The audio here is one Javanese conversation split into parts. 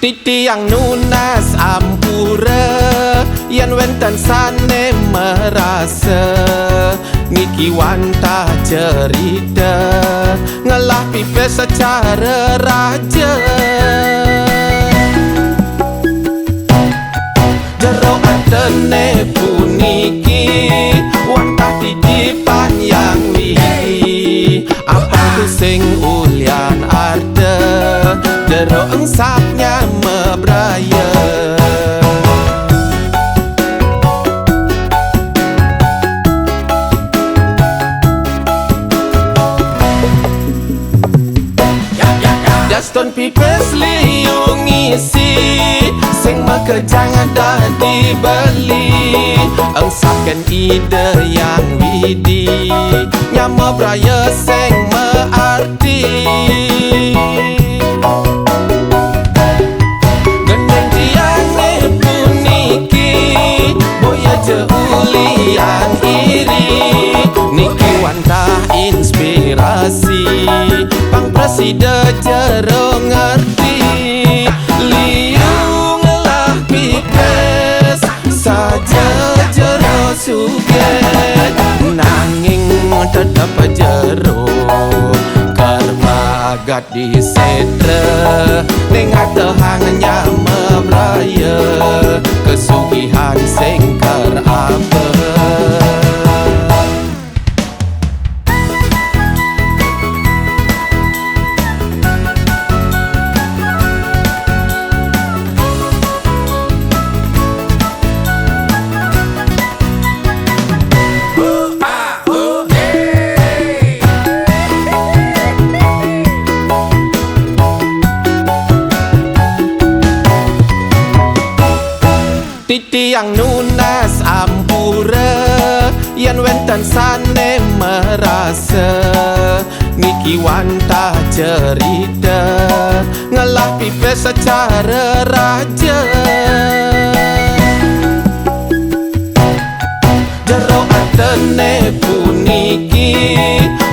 Titiang nunas ampura Yan wentan sane merasa Niki wanta cerita Ngelah pipe secara raja Jero atene puniki Wantah titipan yang wiki Apa tu sing ulian arde Jero engsapnya mebraya Daston pipes liung isi Sing makejang ada dibeli Engsapkan ide yang widi Nyama braya sing mearti Gendeng tiang ne puniki Boya je uli yang iri Niki wantah inspirasi Pang presida jero ngerti Liung lah pipes Saja jero suget Nanging tetap jero Karma gad di setre Nengat tehangnya mebraya Kesugihan singkar apa Titiang nunas ampura Yan wentan sane merasa Niki wantah cerita Ngelah pipe secara raja Jero atene puniki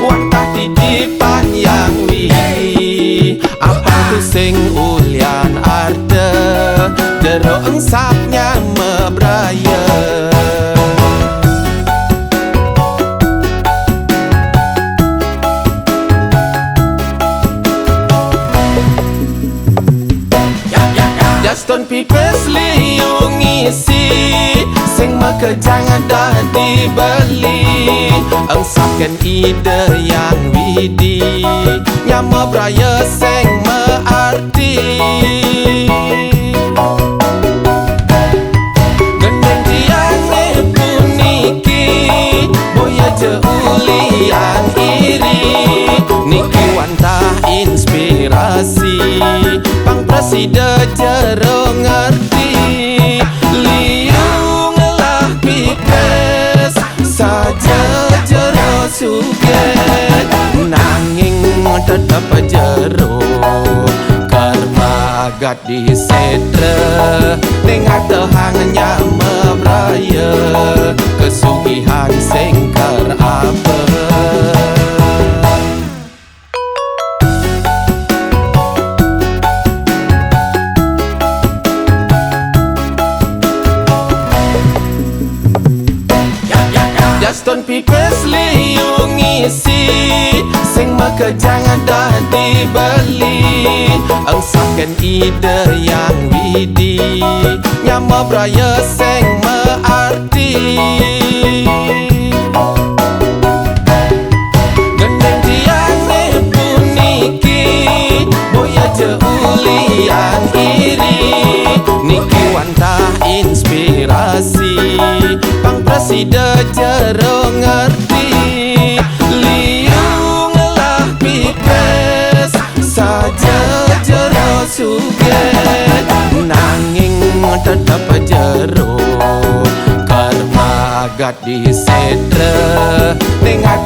Wantah titipan yang wiki Apa tu sing ulian arde Jero engsapnya mebraya Daston pipes liung isi Sing makejang ada dibeli Engsapkan ide yang widi Nyama braya sing mearti Gendeng tiang ne puniki Boya je uli yang iri Niki wantah inspirasi Pang presida jero ngerti Liung lah pipes Saja jero suget Nanging tetap jero Karma gad di setre Nengat tehangnya mebraya Kesugihan singkar apa Daston pipes liung isi Sing makejang ada dibeli Engsapkan ide yang widi Nyama braya sing mearti Gendeng tiang ne puniki Boya je uli yang iri Niki wantah inspirasi Pang presida jero ngerti Liung lah pipes Saja jero suget Nanging tetap jero Karma gad di setre Nengat